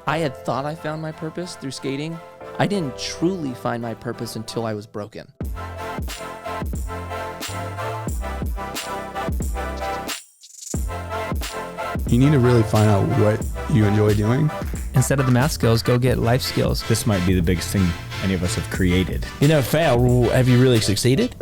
I had thought I found my purpose through skating. I didn't truly find my purpose until I was broken. You need to really find out what you enjoy doing. Instead of the math skills, go get life skills. This might be the biggest thing any of us have created. You never fail. Have you really succeeded?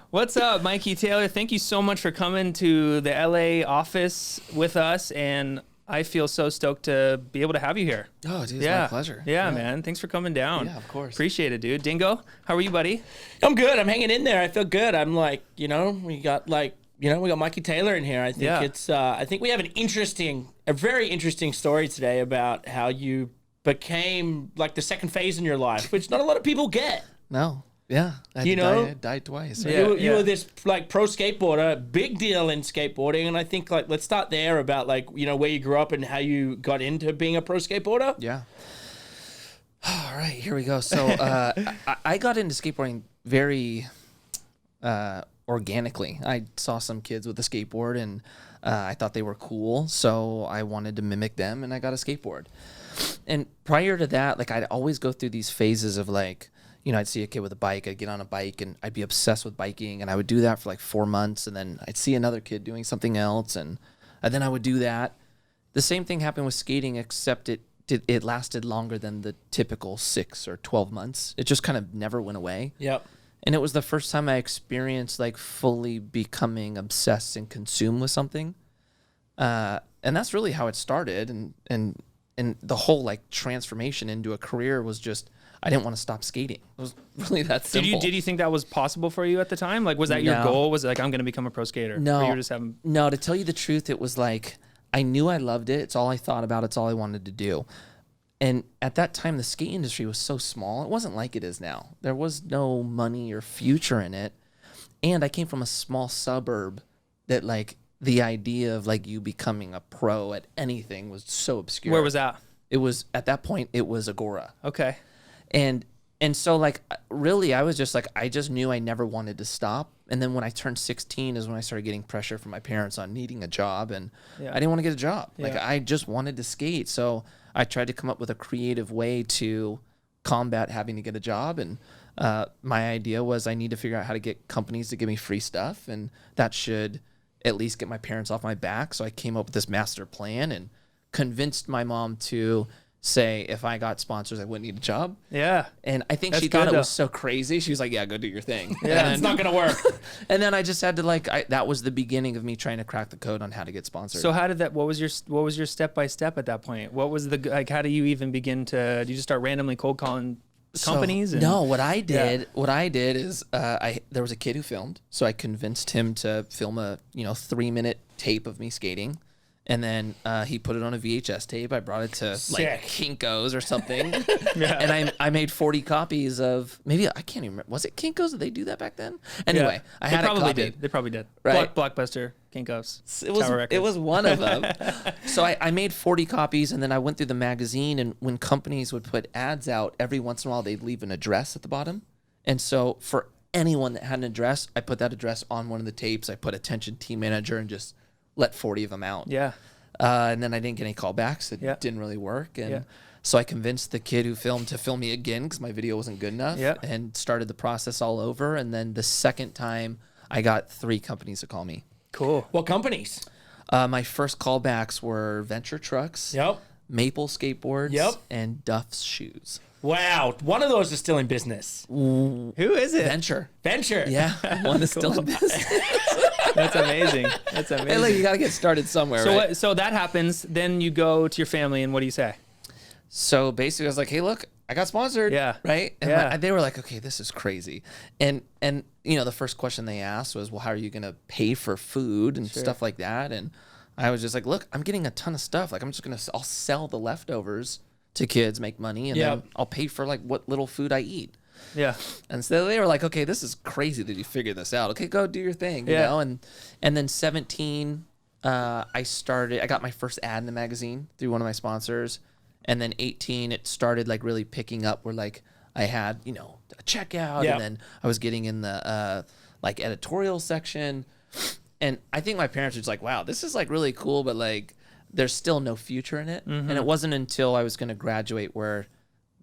What's up, Mikey Taylor? Thank you so much for coming to the LA office with us, and I feel so stoked to be able to have you here. Oh, dude, it's my pleasure. Yeah, man. Thanks for coming down. Yeah, of course. Appreciate it, dude. Dingo, how are you, buddy? I'm good. I'm hanging in there. I feel good. I'm like, we got Mikey Taylor in here. I think I think we have a very interesting story today about how you became like the second phase in your life, which not a lot of people get. No. Yeah. I died twice. Right? You were this like pro skateboarder, big deal in skateboarding. And I think like, let's start there about like, where you grew up and how you got into being a pro skateboarder. Yeah. All right, here we go. So I got into skateboarding very organically. I saw some kids with a skateboard and I thought they were cool. So I wanted to mimic them and I got a skateboard. And prior to that, like I'd always go through these phases of like, I'd see a kid with a bike, I'd get on a bike and I'd be obsessed with biking and I would do that for like 4 months and then I'd see another kid doing something else and then I would do that. The same thing happened with skating except it lasted longer than the typical 6 or 12 months. It just kind of never went away. Yep. And it was the first time I experienced like fully becoming obsessed and consumed with something. And that's really how it started and the whole like transformation into a career was just I didn't want to stop skating. It was really that simple. Did you think that was possible for you at the time? Like, was that your goal? Was it like, I'm going to become a pro skater? No. Or you were just having... No, to tell you the truth, it was like, I knew I loved it. It's all I thought about. It's all I wanted to do. And at that time, the skate industry was so small. It wasn't like it is now. There was no money or future in it. And I came from a small suburb that like the idea of like you becoming a pro at anything was so obscure. Where was that? It was, at that point, it was Agora. Okay. And so like really I was just like I just knew I never wanted to stop. And then when I turned 16 is when I started getting pressure from my parents on needing a job and I didn't want to get a job. Like I just wanted to skate. So I tried to come up with a creative way to combat having to get a job and my idea was I need to figure out how to get companies to give me free stuff and that should at least get my parents off my back. So I came up with this master plan and convinced my mom to say if I got sponsors, I wouldn't need a job. Yeah. And I think she thought it was so crazy. She was like, yeah, go do your thing. Yeah, it's not going to work. And then I just had to that was the beginning of me trying to crack the code on how to get sponsored. So how did that, what was your step-by-step at that point? What was how do you even begin to, do you just start randomly cold calling companies? No, what I did is there was a kid who filmed. So I convinced him to film a 3-minute tape of me skating. And then he put it on a VHS tape. I brought it to like Kinko's or something. And I made 40 copies of I can't even remember. Was it Kinko's? Did they do that back then? Anyway, I had it copied. They probably did. Right. Blockbuster, Kinko's. It was one of them. So I made 40 copies and then I went through the magazine and when companies would put ads out, every once in a while they'd leave an address at the bottom. And so for anyone that had an address, I put that address on one of the tapes. I put attention team manager and just let 40 of them out. Yeah. And then I didn't get any callbacks. It didn't really work. And so I convinced the kid who filmed to film me again because my video wasn't good enough and started the process all over. And then the second time I got 3 companies to call me. Cool. What companies? My first callbacks were Venture Trucks, Maple Skateboards, and Duff's Shoes. Wow. One of those is still in business. Who is it? Venture. Yeah. One is still in business. That's amazing. Hey, look, you got to get started somewhere, right? So that happens. Then you go to your family, and what do you say? So basically, I was like, hey, look, I got sponsored. Yeah. Right? And they were like, okay, this is crazy. And the first question they asked was, well, how are you going to pay for food and stuff like that? And I was just like, look, I'm getting a ton of stuff. Like, I'll sell the leftovers to kids, make money, and then I'll pay for like what little food I eat. Yeah. And so they were like, okay, this is crazy that you figured this out. Okay, go do your thing, you know? And then 17, I got my first ad in the magazine through one of my sponsors. And then 18, it started like really picking up where like I had, a checkout and then I was getting in the like editorial section. And I think my parents were just like, wow, this is like really cool, but like there's still no future in it. And it wasn't until I was going to graduate where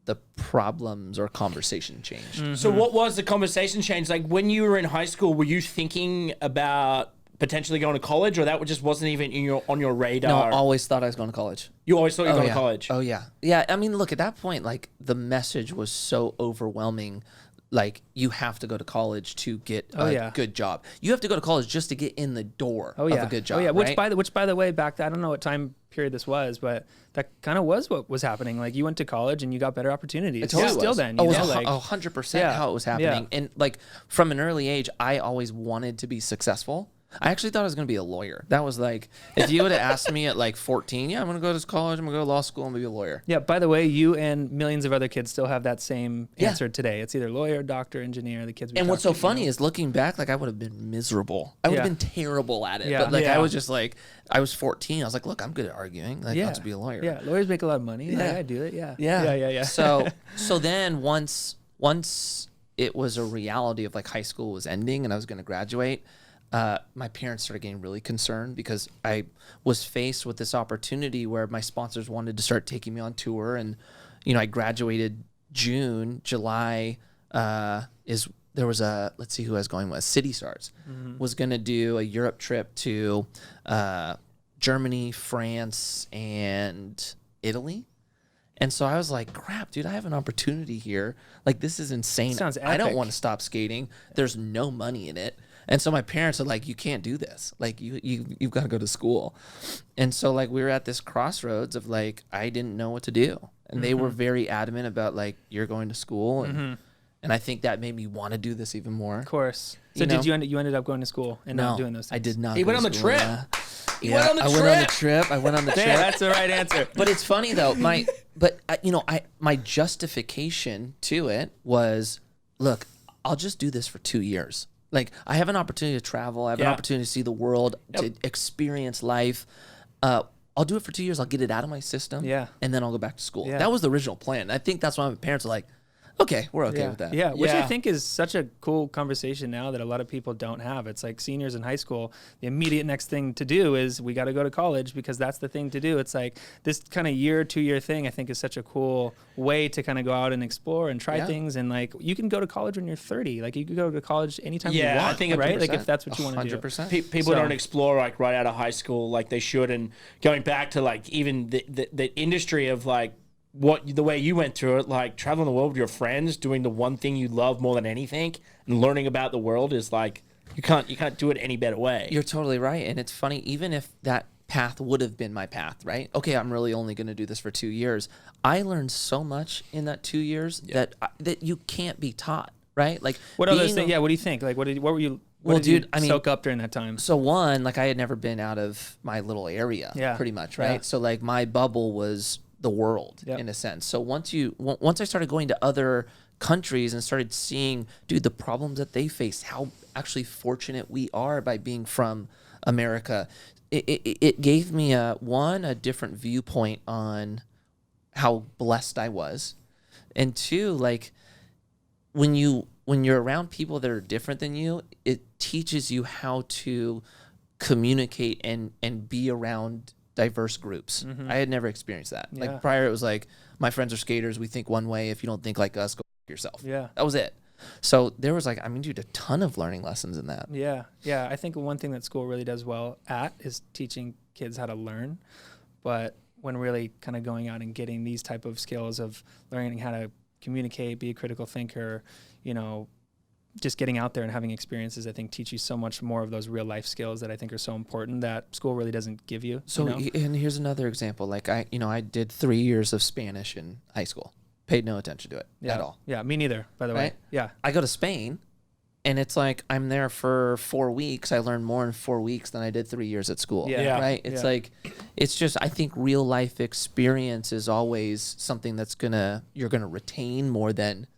the problems or conversation changed. So what was the conversation change? Like when you were in high school, were you thinking about potentially going to college, or that just wasn't even on your radar? No, I always thought I was going to college. You always thought you were going yeah. to college? Oh, yeah. Yeah, I mean, look, at that point, like, the message was so overwhelming. Like, you have to go to college to get a good job. You have to go to college just to get in the door of a good job. Oh, yeah. Right? Which, by the way, back then, I don't know what time period this was, but that kind of was what was happening. Like, you went to college and you got better opportunities. It totally still was. then. Oh, You it know, was like, 100% how it was happening. And, like, from an early age, I always wanted to be successful. I actually thought I was going to be a lawyer. That was like, if you would have asked me at like 14, I'm going to go to college, I'm going to go to law school and be a lawyer. Yeah, by the way, you and millions of other kids still have that same answer today. It's either lawyer, doctor, engineer, the kids. And what's so funny is looking back, like I would have been miserable. I would have been terrible at it. But like I was just like, I was 14. I was like, look, I'm good at arguing. Like, I'll just be a lawyer. Yeah, lawyers make a lot of money. Yeah, I do it. Yeah. So then once it was a reality of like high school was ending and I was going to graduate, my parents started getting really concerned because I was faced with this opportunity where my sponsors wanted to start taking me on tour. And, you know, I graduated June. July there was let's see who I was going with. City Stars was going to do a Europe trip to Germany, France, and Italy. And so I was like, crap, dude, I have an opportunity here. Like, this is insane. Sounds I don't epic. want to stop skating. There's no money in it. And so my parents are like, you can't do this. Like, you've got to go to school. And so, like, we were at this crossroads of, like, I didn't know what to do. And they were very adamant about, like, you're going to school. And I think that made me want to do this even more. Of course. So you ended up going to school and not doing those things? I did not. He went on the trip. I went on the trip. I went on the trip. Yeah, that's the right answer. But it's funny though. My justification to it was, look, I'll just do this for 2 years. Like, I have an opportunity to travel. I have an opportunity to see the world, to experience life. I'll do it for 2 years. I'll get it out of my system. Yeah. And then I'll go back to school. Yeah. That was the original plan. I think that's why my parents are like, okay, we're okay with that. Yeah, which I think is such a cool conversation now that a lot of people don't have. It's like seniors in high school, the immediate next thing to do is we got to go to college because that's the thing to do. It's like this kind of 2-year thing I think is such a cool way to kind of go out and explore and try things. And like, you can go to college when you're 30. Like, you can go to college anytime you want. I think right? Like, if that's what you want to do. 100%. People don't explore like right out of high school like they should. And going back to like even the industry of like, the way you went through it, like traveling the world with your friends, doing the one thing you love more than anything, and learning about the world is like you can't do it any better way. You're totally right, and it's funny. Even if that path would have been my path, right? Okay, I'm really only going to do this for 2 years. I learned so much in that 2 years that you can't be taught, right? Like, what other things? Yeah, what do you think? Like, what were you? What did you soak up during that time? So one, like I had never been out of my little area, pretty much, right? Yeah. So like my bubble was the world in a sense. So once I started going to other countries and started seeing, dude, the problems that they face, how actually fortunate we are by being from America, it gave me a different viewpoint on how blessed I was, and two, like when you're around people that are different than you, it teaches you how to communicate and be around diverse groups. I had never experienced that. Like prior, it was like, my friends are skaters. We think one way. If you don't think like us, go yourself. Yeah. That was it. So there was like, I mean, dude, a ton of learning lessons in that. Yeah. Yeah. I think one thing that school really does well at is teaching kids how to learn. But when really kind of going out and getting these type of skills of learning how to communicate, be a critical thinker, you know, just getting out there and having experiences, I think teach you so much more of those real life skills that I think are so important that school really doesn't give you. So, and here's another example. Like I did 3 years of Spanish in high school, paid no attention to it at all. Yeah. Me neither, by the way. Yeah. I go to Spain and it's like, I'm there for 4 weeks. I learned more in 4 weeks than I did 3 years at school. Yeah. Right. It's like, it's just, I think real life experience is always something that's you're going to retain more than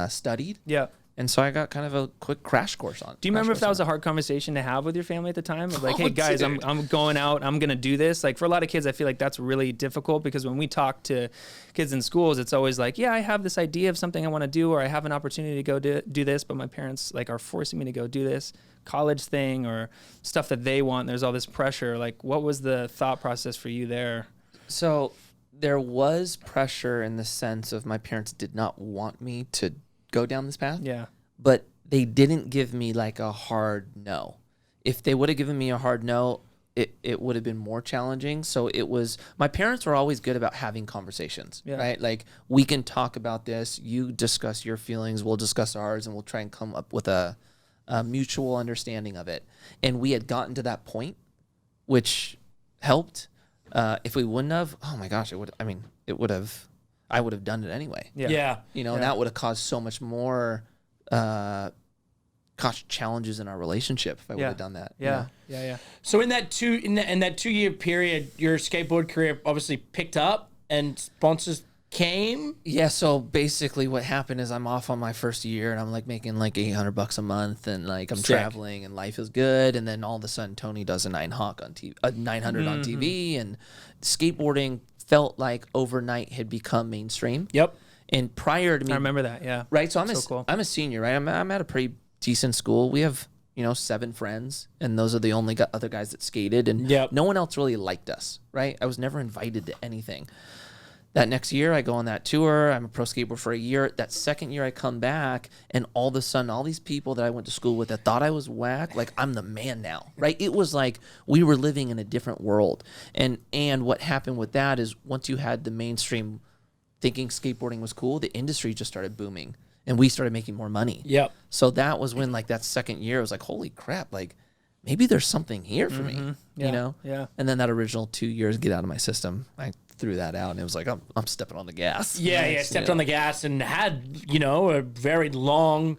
studied. Yeah. And so I got kind of a quick crash course on it. Do you remember if that was a hard conversation to have with your family at the time? Like, hey guys, I'm going out, I'm going to do this. Like for a lot of kids, I feel like that's really difficult because when we talk to kids in schools, it's always like, yeah, I have this idea of something I want to do, or I have an opportunity to go do this, but my parents like are forcing me to go do this college thing or stuff that they want. There's all this pressure. Like what was the thought process for you there? So there was pressure in the sense of my parents did not want me to go down this path. Yeah. But they didn't give me like a hard no. If they would have given me a hard no, it would have been more challenging. So it was, my parents were always good about having conversations, right? Like we can talk about this, you discuss your feelings, we'll discuss ours, and we'll try and come up with a mutual understanding of it. And we had gotten to that point, which helped. If we wouldn't have, oh my gosh, I would have done it anyway. Yeah. You know, and that would have caused so much more challenges in our relationship if I would have done that. Yeah. So in that 2-year period, your skateboard career obviously picked up and sponsors came. Yeah. So basically what happened is I'm off on my first year and I'm like making like $800 a month and like I'm traveling and life is good. And then all of a sudden Tony does a 900 on TV, and skateboarding felt like overnight had become mainstream. Yep. And prior to me, I remember that. Yeah. Right. So cool. I'm a senior, right? I'm at a pretty decent school. We have, 7 friends, and those are the only other guys that skated, and no one else really liked us, right? I was never invited to anything. That next year, I go on that tour. I'm a pro skateboarder for a year. That second year, I come back, and all of a sudden, all these people that I went to school with that thought I was whack, like I'm the man now, right? It was like we were living in a different world. And what happened with that is once you had the mainstream thinking skateboarding was cool, the industry just started booming, and we started making more money. Yep. So that was when like that second year, I was like, holy crap, like maybe there's something here for me, Yeah. And then that original 2 years get out of my system, I threw that out, and it was like I'm stepping on the gas. Stepped on the gas and had a very long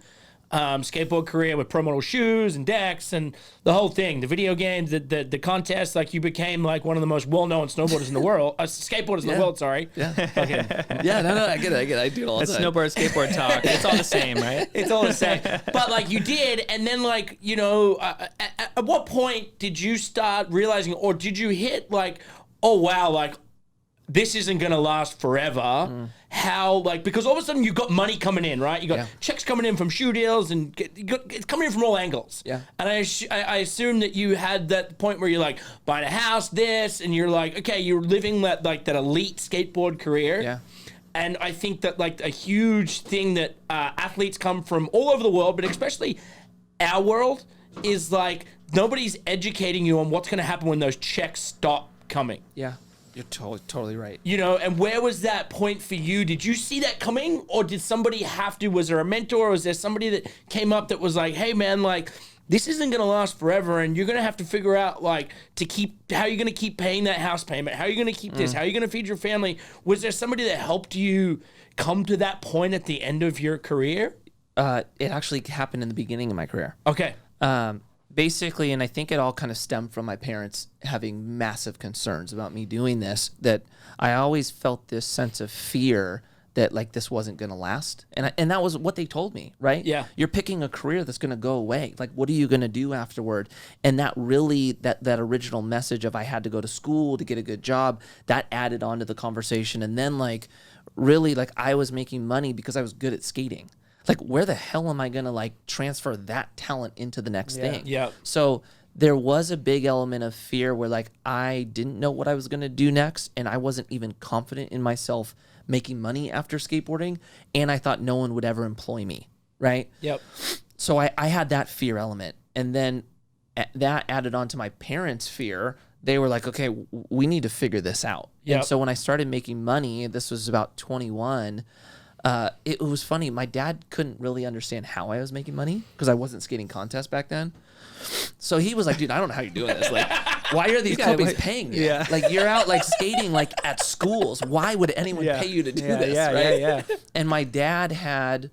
skateboard career with pro model shoes and decks and the whole thing, the video games, the contest. Like you became like one of the most well-known snowboarders in the world, skateboarders in the world. Sorry. No, I get it. I do it all the time. Snowboard, skateboard talk. It's all the same, right? It's all the same. But like you did, and then like at what point did you start realizing, or did you hit like, oh wow, like this isn't going to last forever. How, like, because all of a sudden you've got money coming in, right? You got checks coming in from shoe deals, and it's coming in from all angles. Yeah. And I assume that you had that point where you're like, buying a house, this, and you're like, okay, you're living that elite skateboard career. Yeah. And I think that like a huge thing that athletes come from all over the world, but especially our world, is like nobody's educating you on what's going to happen when those checks stop coming. Yeah. You're totally right. And where was that point for you? Did you see that coming, or did somebody have to? Was there a mentor, or was there somebody that came up that was like, hey man, like this isn't going to last forever, and you're going to have to figure out like how you're going to keep paying that house payment, how you're going to keep this, how you're going to feed your family. Was there somebody that helped you come to that point at the end of your career? It actually happened in the beginning of my career. Okay. Basically, and I think it all kind of stemmed from my parents having massive concerns about me doing this, that I always felt this sense of fear that like this wasn't going to last. And that was what they told me, right? Yeah. You're picking a career that's going to go away. Like, what are you going to do afterward? And that really, that original message of I had to go to school to get a good job, that added on to the conversation. And then like, really like I was making money because I was good at skating. Like, where the hell am I going to like transfer that talent into the next thing? Yeah. So there was a big element of fear where like I didn't know what I was going to do next, and I wasn't even confident in myself making money after skateboarding, and I thought no one would ever employ me, right? Yep. So I had that fear element, and then that added on to my parents' fear. They were like, okay, we need to figure this out. Yep. And so when I started making money, this was about 21, it was funny. My dad couldn't really understand how I was making money because I wasn't skating contests back then. So he was like, dude, I don't know how you're doing this. Like, why are these companies paying you? Yeah. Like, you're out like skating like at schools. Why would anyone pay you to do this? Right? And my dad had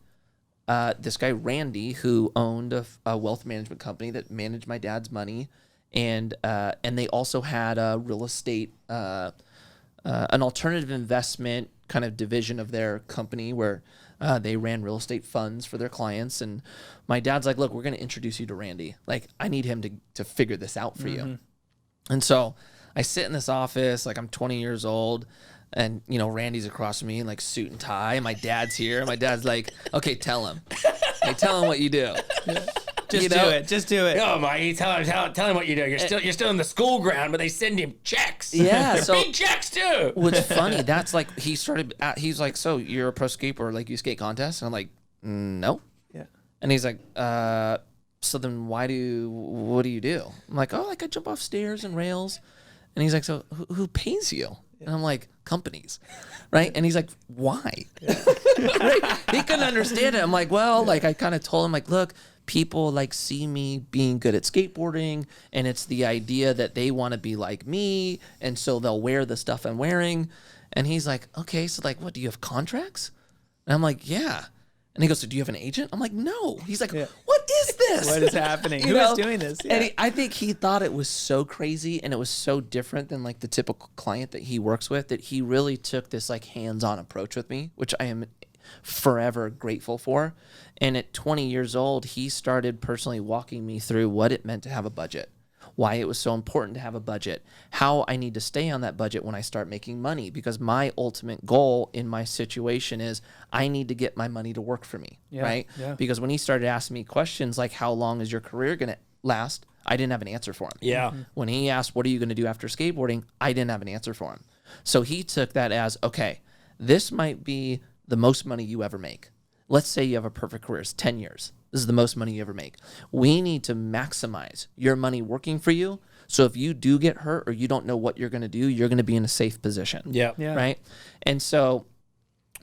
this guy, Randy, who owned a wealth management company that managed my dad's money. And they also had a real estate, an alternative investment kind of division of their company where They ran real estate funds for their clients. And my dad's like, look, we're going to introduce you to Randy. Like, I need him to figure this out for you. And so I sit in this office, like I'm 20 years old. And, you know, Randy's across from me in like suit and tie. And my dad's here. And my dad's like, okay, tell him. Hey, tell him what you do. Just do it. Just do it. Oh, Mikey, tell him what you do. You're still in the school ground, but they send him checks. Yeah, They're so big checks too. What's funny, that's like he's like, so you're a pro skateboarder, like you skate contests? And I'm like, no. Yeah. And he's like, so then what do you do? I'm like, oh, like I jump off stairs and rails. And he's like, so who pays you? And I'm like, companies, right? And he's like, why? Right? He couldn't understand it. I'm like, well, like I kind of told him, like, look, people like see me being good at skateboarding, and it's the idea that they want to be like me, and so they'll wear the stuff I'm wearing. And he's like, okay, so like, what, do you have contracts? And I'm like, yeah. And he goes, so do you have an agent? I'm like, no. He's like, what is this? What is happening? Who is doing this? Yeah. And I think he thought it was so crazy, and it was so different than like the typical client that he works with, that he really took this like hands-on approach with me, which I am forever grateful for. And at 20 years old, he started personally walking me through what it meant to have a budget, why it was so important to have a budget, how I need to stay on that budget when I start making money, because my ultimate goal in my situation is I need to get my money to work for me, right? Yeah. Because when he started asking me questions like, how long is your career going to last? I didn't have an answer for him. Yeah. When he asked, what are you going to do after skateboarding? I didn't have an answer for him. So he took that as, okay, this might be the most money you ever make. Let's say you have a perfect career, it's 10 years. This is the most money you ever make. We need to maximize your money working for you. So if you do get hurt or you don't know what you're going to do, you're going to be in a safe position. Yeah. Right. And so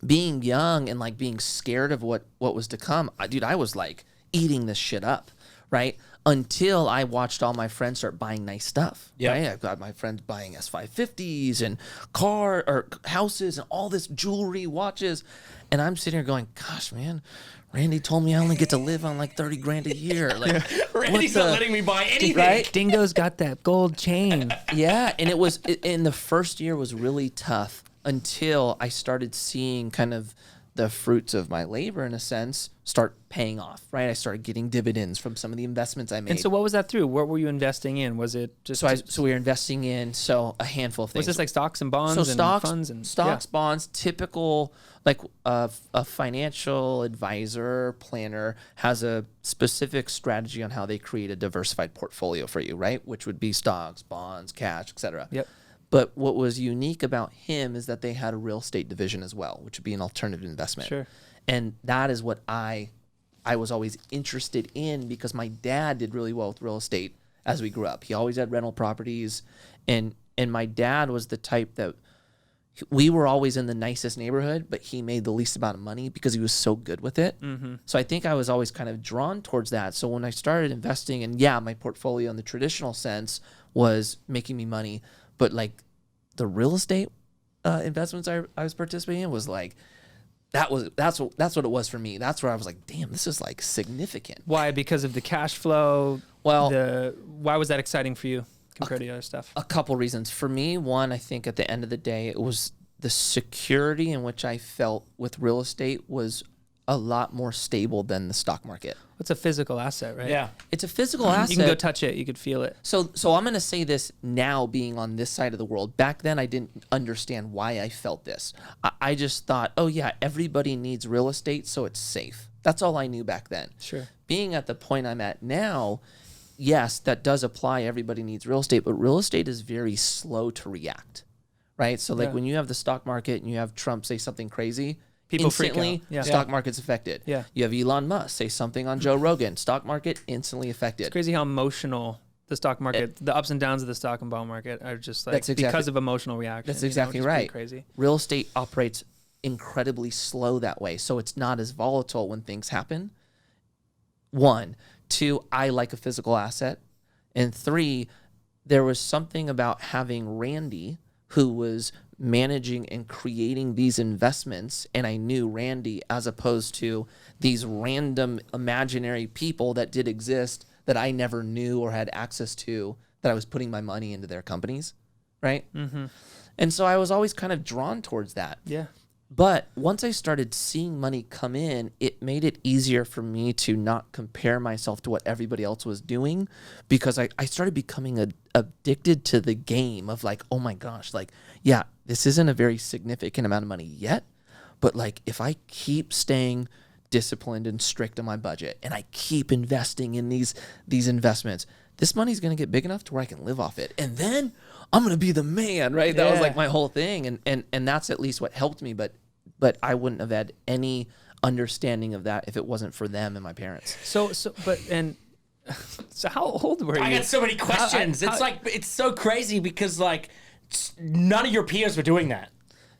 being young and like being scared of what was to come, dude, I was like eating this shit up. Right. Until I watched all my friends start buying nice stuff. Yeah. Right? I've got my friends buying S550s and car or houses and all this jewelry, watches. And I'm sitting here going, gosh, man, Randy told me I only get to live on like 30 grand a year. Like, Randy's not letting me buy anything. Right? Dingo's got that gold chain. Yeah. And and the first year was really tough until I started seeing kind of the fruits of my labor, in a sense, start paying off, right? I started getting dividends from some of the investments I made. And so what was that through? What were you investing in? Was it just... So we were investing in a handful of things. Was this like stocks and bonds funds? And stocks, bonds, typical, like a financial advisor, planner has a specific strategy on how they create a diversified portfolio for you, right? Which would be stocks, bonds, cash, etc. Yep. But what was unique about him is that they had a real estate division as well, which would be an alternative investment. Sure. And that is what I was always interested in, because my dad did really well with real estate as we grew up. He always had rental properties, and my dad was the type that we were always in the nicest neighborhood, but he made the least amount of money because he was so good with it. Mm-hmm. So I think I was always kind of drawn towards that. So when I started investing, and my portfolio in the traditional sense was making me money, but like the real estate investments I was participating in was like, that's what it was for me. That's where I was like, damn, this is like significant. Why? Because of the cash flow? Well, why was that exciting for you compared to the other stuff? A couple reasons. For me, one, I think at the end of the day, it was the security in which I felt with real estate was a lot more stable than the stock market. It's a physical asset, right? Yeah. It's a physical asset. You can go touch it. You could feel it. So I'm going to say this now, being on this side of the world. Back then, I didn't understand why I felt this. I just thought, oh yeah, everybody needs real estate, so it's safe. That's all I knew back then. Sure. Being at the point I'm at now, yes, that does apply. Everybody needs real estate, but real estate is very slow to react, right? So like when you have the stock market and you have Trump say something crazy, people instantly, freak out. Stock market's affected. Yeah. You have Elon Musk say something on Joe Rogan, stock market instantly affected. It's crazy how emotional the stock market, the ups and downs of the stock and bond market are just like because of emotional reaction. That's exactly right. Crazy. Real estate operates incredibly slow that way, so it's not as volatile when things happen. 1, 2, I like a physical asset, and 3, there was something about having Randy, who was managing and creating these investments, and I knew Randy as opposed to these random imaginary people that did exist that I never knew or had access to, that I was putting my money into their companies, right? Mm-hmm. And so I was always kind of drawn towards that. Yeah. But once I started seeing money come in, it made it easier for me to not compare myself to what everybody else was doing, because I started becoming addicted to the game of like, oh my gosh, like, yeah, this isn't a very significant amount of money yet, but like if I keep staying disciplined and strict on my budget and I keep investing in these investments, this money's going to get big enough to where I can live off it. And then I'm going to be the man, right? That was like my whole thing. And that's at least what helped me. But I wouldn't have had any understanding of that if it wasn't for them and my parents. So how old were you? I got so many questions. It's so crazy because like none of your peers were doing that.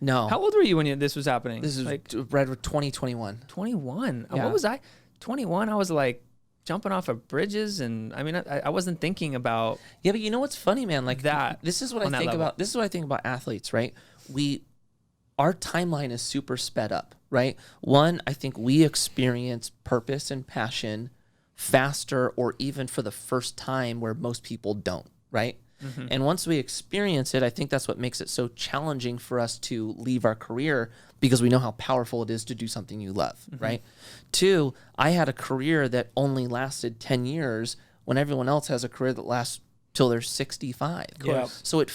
No. How old were you when this was happening? This is like right 2021. 21. Yeah. What was I? 21. I was like jumping off of bridges, and I mean, I wasn't thinking about. Yeah, but you know what's funny, man? Like that. This is what I think about. This is what I think about athletes, right? Our timeline is super sped up, right? One, I think we experience purpose and passion faster, or even for the first time, where most people don't, right? Mm-hmm. And once we experience it, I think that's what makes it so challenging for us to leave our career, because we know how powerful it is to do something you love, mm-hmm. right? Two, I had a career that only lasted 10 years when everyone else has a career that lasts till they're 65. Yeah. So it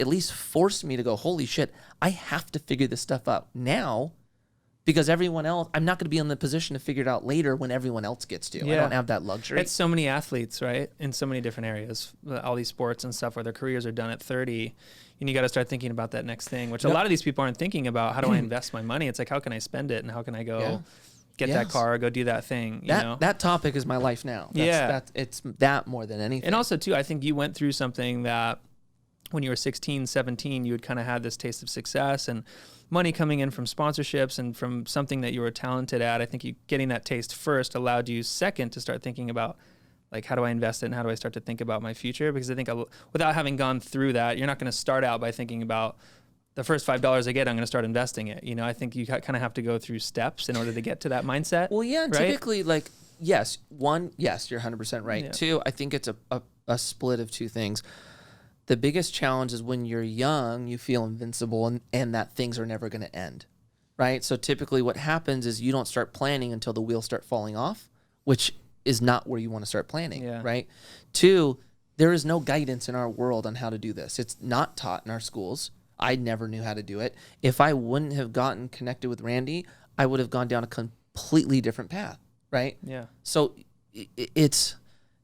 at least forced me to go, holy shit, I have to figure this stuff out now, because everyone else, I'm not going to be in the position to figure it out later when everyone else gets to. Yeah. I don't have that luxury. It's so many athletes, right? In so many different areas, all these sports and stuff where their careers are done at 30. And you got to start thinking about that next thing, which a lot of these people aren't thinking about. How do I invest my money? It's like, how can I spend it? And how can I go get that car, go do that thing? You know? That topic is my life now. It's that more than anything. And also, too, I think you went through something that when you were 16, 17, you had kind of had this taste of success and money coming in from sponsorships and from something that you were talented at. I think you getting that taste first allowed you second to start thinking about, like, how do I invest it and how do I start to think about my future? Because I think without having gone through that, you're not going to start out by thinking about the first $5 I get, I'm going to start investing it. You know, I think you kind of have to go through steps in order to get to that mindset. Well, yeah, and right? typically, like, yes, one, yes, you're 100% right. Yeah. Two, I think it's a split of two things. The biggest challenge is when you're young, you feel invincible and that things are never going to end, right? So typically what happens is you don't start planning until the wheels start falling off, which is not where you want to start planning, right? Two, there is no guidance in our world on how to do this. It's not taught in our schools. I never knew how to do it. If I wouldn't have gotten connected with Randy, I would have gone down a completely different path, right? Yeah. So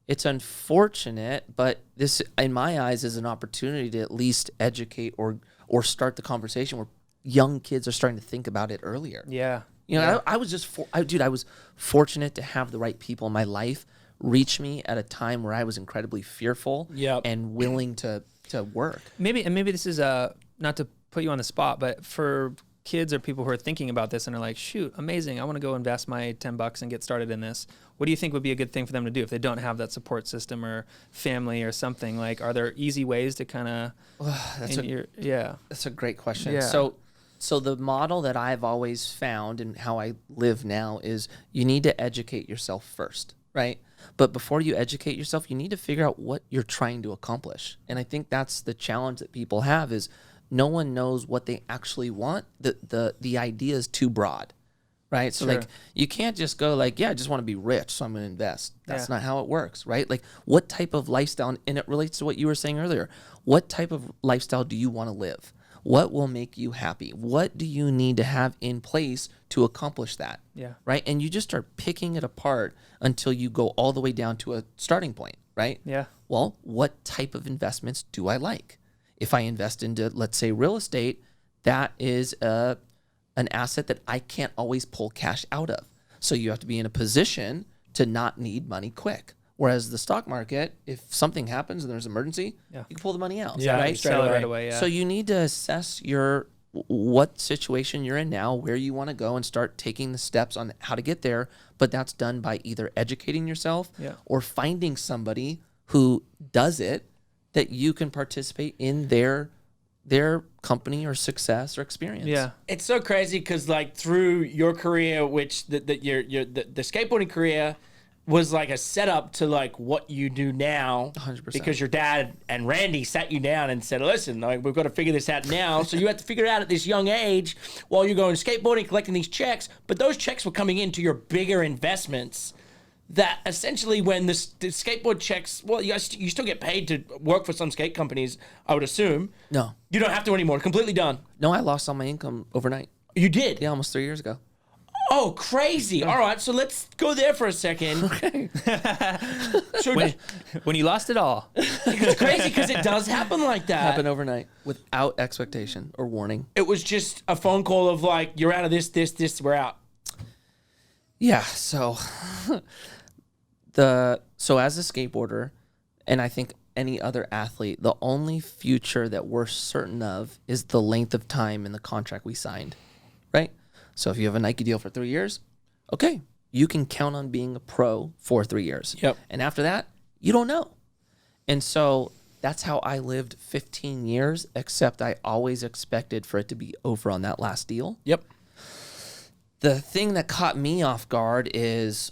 it's unfortunate, but this, in my eyes, is an opportunity to at least educate or start the conversation where young kids are starting to think about it earlier. Yeah. You know, I was just, I was fortunate to have the right people in my life reach me at a time where I was incredibly fearful and willing to work. Maybe this is not to put you on the spot, but for kids or people who are thinking about this and are like, shoot, amazing, I want to go invest my $10 and get started in this. What do you think would be a good thing for them to do if they don't have that support system or family or something? Like, are there easy ways to kind of, That's a great question. Yeah. So the model that I've always found and how I live now is you need to educate yourself first, right? But before you educate yourself, you need to figure out what you're trying to accomplish. And I think that's the challenge that people have is no one knows what they actually want. The idea is too broad, right? So like you can't just go like, I just want to be rich, so I'm going to invest. That's not how it works, right? Like what type of lifestyle, and it relates to what you were saying earlier, what type of lifestyle do you want to live? What will make you happy? What do you need to have in place to accomplish that? Yeah. Right? And you just start picking it apart until you go all the way down to a starting point, right? Yeah. Well, what type of investments do I like? If I invest into, let's say, real estate, that is an asset that I can't always pull cash out of. So you have to be in a position to not need money quick. Whereas the stock market, if something happens and there's an emergency, you can pull the money out. Yeah, right? Sell it right away. Yeah. So you need to assess what situation you're in now, where you want to go, and start taking the steps on how to get there. But that's done by either educating yourself or finding somebody who does it that you can participate in their company or success or experience. Yeah. It's so crazy because like through your career, which the skateboarding career, was like a setup to like what you do now. 100%. Because your dad and Randy sat you down and said, listen, like, we've got to figure this out now. So you had to figure it out at this young age while you're going skateboarding, collecting these checks. But those checks were coming into your bigger investments that essentially when the skateboard checks, well, you still get paid to work for some skate companies, I would assume. No. You don't have to anymore. Completely done. No, I lost all my income overnight. You did? Yeah, almost 3 years ago. Oh, crazy. All right, so let's go there for a second. Okay. So When you lost it all. it's crazy because it does happen like that. Happened overnight without expectation or warning. It was just a phone call of like, you're out of this, we're out. Yeah, so so as a skateboarder, and I think any other athlete, the only future that we're certain of is the length of time in the contract we signed, right? So if you have a Nike deal for 3 years, okay, you can count on being a pro for 3 years. Yep. And after that, you don't know. And so that's how I lived 15 years, except I always expected for it to be over on that last deal. Yep. The thing that caught me off guard is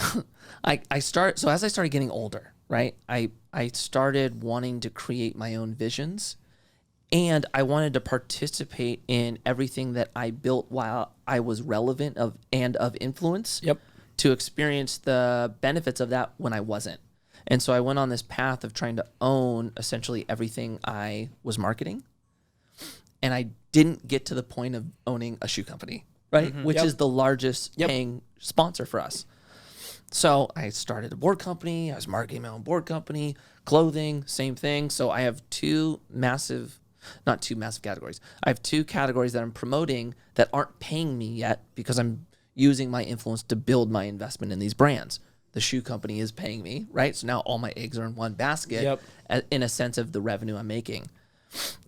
so as I started getting older, right? I started wanting to create my own visions, and I wanted to participate in everything that I built while I was relevant of influence. Yep. To experience the benefits of that when I wasn't. And so I went on this path of trying to own essentially everything I was marketing. And I didn't get to the point of owning a shoe company, right? Which is the largest paying sponsor for us. So I started a board company. I was marketing my own board company, clothing, same thing. So I have not two massive categories. I have two categories that I'm promoting that aren't paying me yet because I'm using my influence to build my investment in these brands. The shoe company is paying me, right? So now all my eggs are in one basket in a sense of the revenue I'm making.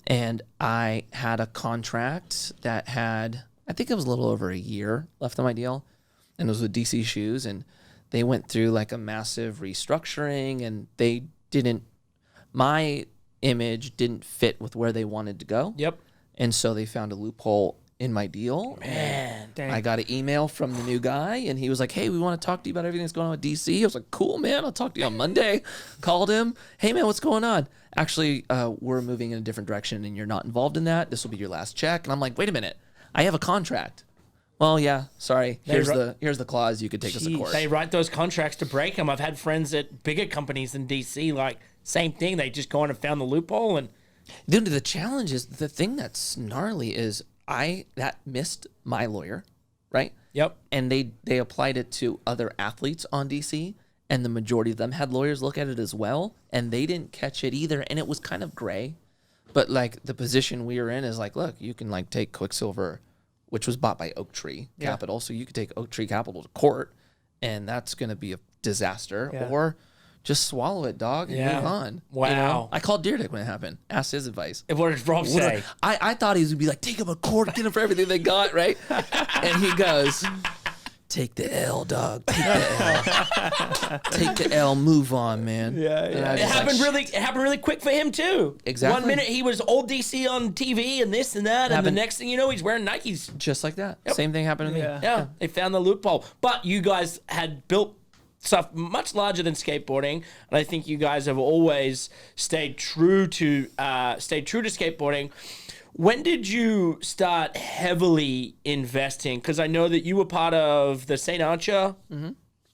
And I had a contract that had, I think it was a little over a year left on my deal. And it was with DC Shoes. And they went through like a massive restructuring, and my image didn't fit with where they wanted to go. Yep. And so they found a loophole in my deal. Man. Dang. I got an email from the new guy, and he was like, hey, we want to talk to you about everything that's going on with DC. I was like, cool, man. I'll talk to you on Monday. Called him. Hey, man, what's going on? Actually, we're moving in a different direction, and you're not involved in that. This will be your last check. And I'm like, wait a minute. I have a contract. Well, yeah, sorry. Here's the clause. You could take us to court. They write those contracts to break them. I've had friends at bigger companies in DC, like, same thing. They just go on and found the loophole. And dude, the challenge is, the thing that's gnarly is that missed my lawyer, right? Yep. And they applied it to other athletes on DC, and the majority of them had lawyers look at it as well, and they didn't catch it either, and it was kind of gray. But like the position we were in is like, look, you can like take Quicksilver, which was bought by Oak Tree Capital, so you could take Oak Tree Capital to court, and that's going to be a disaster, or just swallow it, dog, and move on. Wow. You know? I called Deerdick when it happened. Asked his advice. And what did Rob say? I thought he was going to be like, take him to court, get him for everything they got, right? And he goes, take the L, dog. Take the L. Take the L, move on, man. Yeah. It happened really quick for him too. Exactly. 1 minute he was old DC on TV and this and that, and the next thing you know, he's wearing Nikes. Just like that. Yep. Same thing happened to me. Yeah, they found the loophole. But you guys had built stuff much larger than skateboarding, and I think you guys have always stayed true to skateboarding. When did you start heavily investing? Because I know that you were part of the St. Archer. Mm-hmm.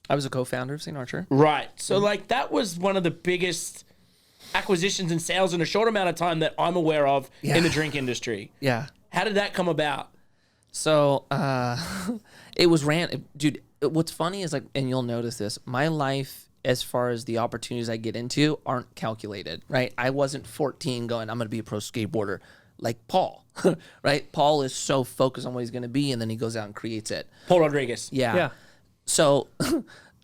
I was a co-founder of St. Archer. Right. So like that was one of the biggest acquisitions and sales in a short amount of time that I'm aware of in the drink industry. Yeah. How did that come about? So it was dude. What's funny is like, and you'll notice this, my life as far as the opportunities I get into aren't calculated, right? I wasn't 14 going, I'm going to be a pro skateboarder like Paul, right? Paul is so focused on what he's going to be, and then he goes out and creates it. Paul Rodriguez. Yeah. So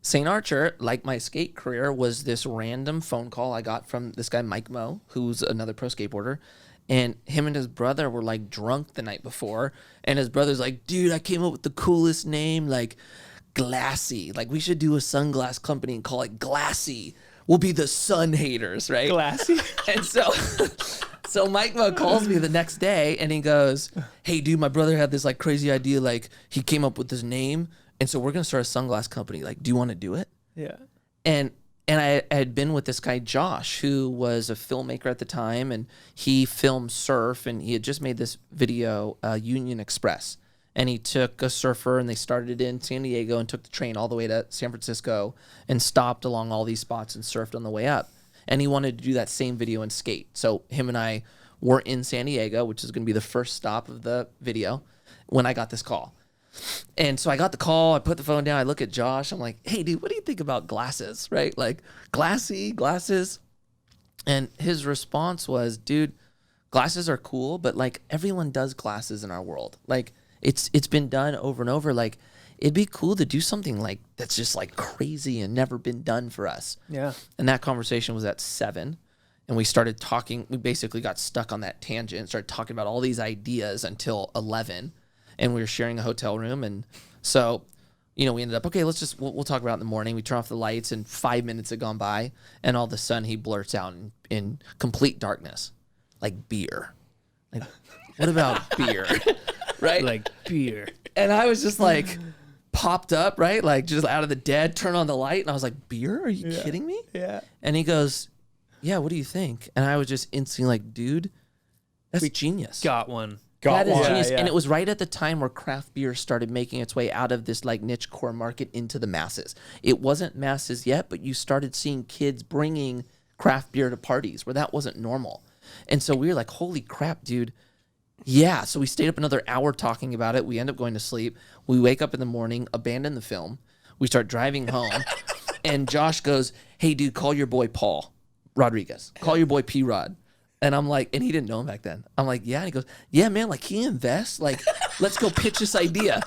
St. Archer, like my skate career, was this random phone call I got from this guy, Mike Moe, who's another pro skateboarder. And him and his brother were like drunk the night before. And his brother's like, dude, I came up with the coolest name, like Glassy. Like, we should do a sunglass company and call it Glassy. We'll be the sun haters, right? Glassy. And so Mike Mo calls me the next day and he goes, hey, dude, my brother had this like crazy idea. Like, he came up with this name And so we're going to start a sunglass company. Like, do you want to do it? Yeah. And I had been with this guy, Josh, who was a filmmaker at the time, and he filmed surf, and he had just made this video, Union Express. And he took a surfer, and they started in San Diego and took the train all the way to San Francisco and stopped along all these spots and surfed on the way up. And he wanted to do that same video and skate. So him and I were in San Diego, which is going to be the first stop of the video, when I got this call. And so I got the call, I put the phone down, I look at Josh, I'm like, hey dude, what do you think about glasses, right? Like glasses. And his response was, dude, glasses are cool, but like everyone does glasses in our world. Like it's been done over and over. Like it'd be cool to do something like that's just like crazy and never been done for us. Yeah. And that conversation was at 7. And we started talking, we basically got stuck on that tangent and started talking about all these ideas until 11. And we were sharing a hotel room. And so, we ended up, okay, we'll talk about it in the morning. We turn off the lights and 5 minutes had gone by. And all of a sudden he blurts out in complete darkness, like beer. Like, what about beer? Right? Like beer. And I was just like popped up, right? Like just out of the dead, turn on the light. And I was like, beer? Are you kidding me? Yeah. And he goes, yeah, what do you think? And I was just instantly like, dude, that's genius. Got one. That is genius. Yeah. And it was right at the time where craft beer started making its way out of this like niche core market into the masses. It wasn't masses yet, but you started seeing kids bringing craft beer to parties where that wasn't normal. And so we were like, holy crap, dude. Yeah. So we stayed up another hour talking about it. We end up going to sleep. We wake up in the morning, abandon the film. We start driving home. And Josh goes, hey, dude, call your boy Paul Rodriguez. Call your boy P-Rod. And I'm like, and he didn't know him back then. I'm like, yeah. And he goes, yeah, man, like he invests. Like, let's go pitch this idea.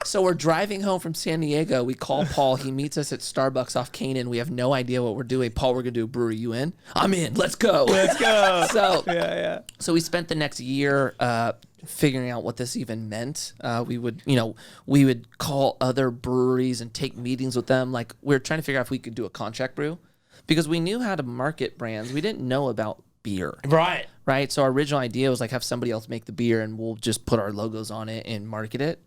So we're driving home from San Diego. We call Paul. He meets us at Starbucks off Canaan. We have no idea what we're doing. Paul, we're going to do a brewery. You in? I'm in. Let's go. Let's go. So we spent the next year figuring out what this even meant. We would call other breweries and take meetings with them. Like we were trying to figure out if we could do a contract brew because we knew how to market brands. We didn't know about beer. Right. So our original idea was like have somebody else make the beer and we'll just put our logos on it and market it.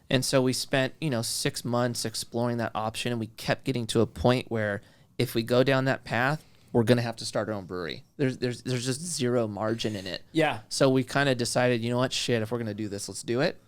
And so we spent, 6 months exploring that option, and we kept getting to a point where if we go down that path, we're going to have to start our own brewery. There's just zero margin in it. Yeah. So we kind of decided, you know what, shit, if we're going to do this, let's do it.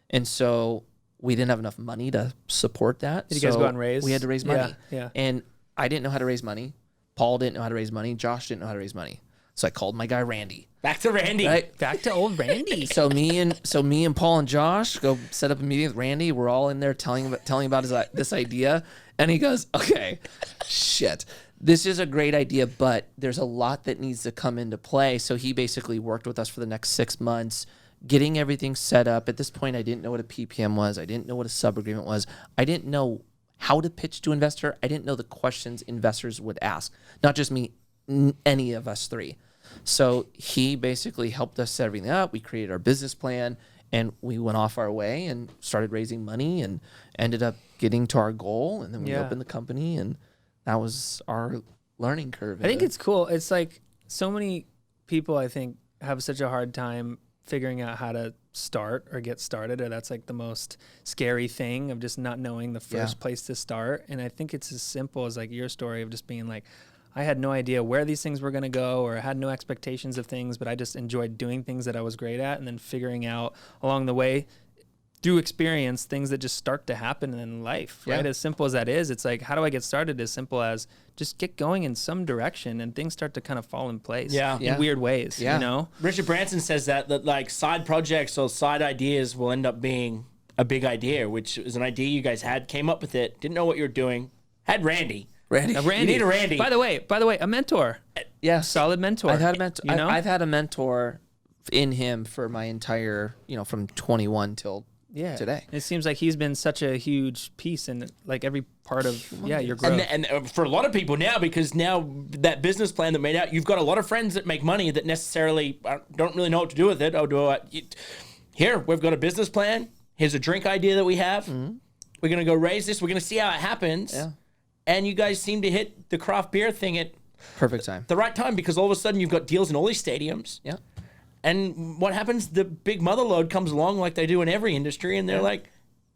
And so we didn't have enough money to support that. Did you guys go out and raise? We had to raise money. Yeah. And I didn't know how to raise money. Paul didn't know how to raise money. Josh didn't know how to raise money. So I called my guy Randy. Back to Randy. Right? Back to old Randy. So me and Paul and Josh go set up a meeting with Randy. We're all in there telling about this idea, and he goes, "Okay, shit, this is a great idea, but there's a lot that needs to come into play." So he basically worked with us for the next 6 months, getting everything set up. At this point, I didn't know what a PPM was. I didn't know what a sub-agreement was. I didn't know how to pitch to investor. I didn't know the questions investors would ask. Not just me, any of us three. So he basically helped us set everything up. We created our business plan and we went off our way and started raising money and ended up getting to our goal. And then we opened the company, and that was our learning curve. I think it's cool. It's like so many people, I think, have such a hard time figuring out how to start or get started, or that's like the most scary thing of just not knowing the first place to start. And I think it's as simple as like your story of just being like, I had no idea where these things were going to go, or I had no expectations of things, but I just enjoyed doing things that I was great at, and then figuring out along the way through experience things that just start to happen in life, right? As simple as that is, it's like, how do I get started? As simple as just get going in some direction and things start to kind of fall in place in weird ways, you know? Richard Branson says that like side projects or side ideas will end up being a big idea, which is an idea you guys had, came up with it, didn't know what you were doing, had Randy. Randy. You need a Randy. By the way, a mentor. Yeah. Solid mentor. I've had a mentor. You know? I've had a mentor in him for my entire, from 21 till today. It seems like he's been such a huge piece in like every part of your growth. And for a lot of people now, because now that business plan that made out, you've got a lot of friends that make money that necessarily don't really know what to do with it. Here, we've got a business plan. Here's a drink idea that we have. Mm-hmm. We're going to go raise this. We're going to see how it happens. Yeah. And you guys seem to hit the craft beer thing at perfect time, the right time, because all of a sudden you've got deals in all these stadiums. Yeah. And what happens? The big mother load comes along like they do in every industry, and they're like,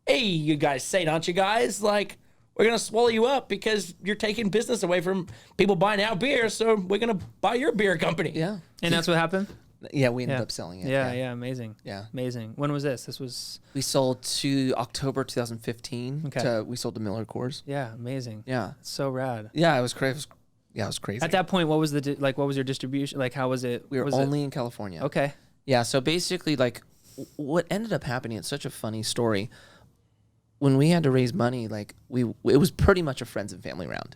hey, you guys Saint, aren't you guys? Like, we're going to swallow you up because you're taking business away from people buying our beer. So we're going to buy your beer company. Yeah. And that's what happened? Yeah, we ended up selling it. Yeah, amazing. Yeah. Amazing. When was this? This was... We sold to October 2015. Okay. We sold to Miller Coors. Yeah, amazing. Yeah. So rad. Yeah, it was crazy. Yeah, it was crazy. At that point, what was what was your distribution? Like, how was it? We were only in California. Okay. Yeah, so basically, like, what ended up happening, it's such a funny story. When we had to raise money, like, it was pretty much a friends and family round.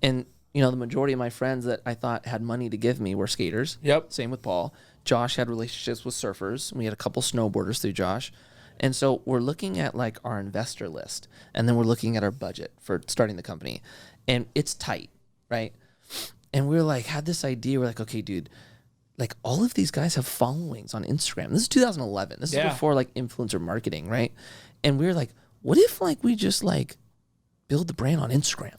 And, you know, the majority of my friends that I thought had money to give me were skaters. Yep. Same with Paul. Josh had relationships with surfers. We had a couple snowboarders through Josh. And so we're looking at, like, our investor list. And then we're looking at our budget for starting the company. And it's tight, right? And we were like, had this idea. We're like, okay, dude, like, all of these guys have followings on Instagram. This is 2011. This is before, like, influencer marketing, right? And we were like, what if, like, we just, like, build the brand on Instagram?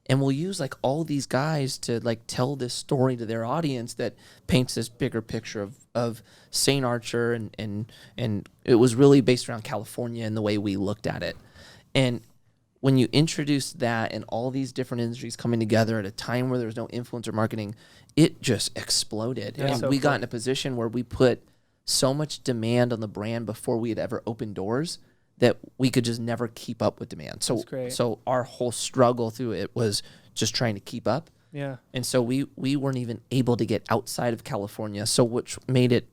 And we'll use, like, all these guys to, like, tell this story to their audience that paints this bigger picture of St. Archer. And it was really based around California and the way we looked at it. And when you introduce that and all these different industries coming together at a time where there was no influencer marketing, it just exploded. Yeah, and so we got cool. in a position where we put so much demand on the brand before we had ever opened doors that we could just never keep up with demand. So, That's great. so our whole struggle through it was just trying to keep up. Yeah. And so we weren't even able to get outside of California. So which made it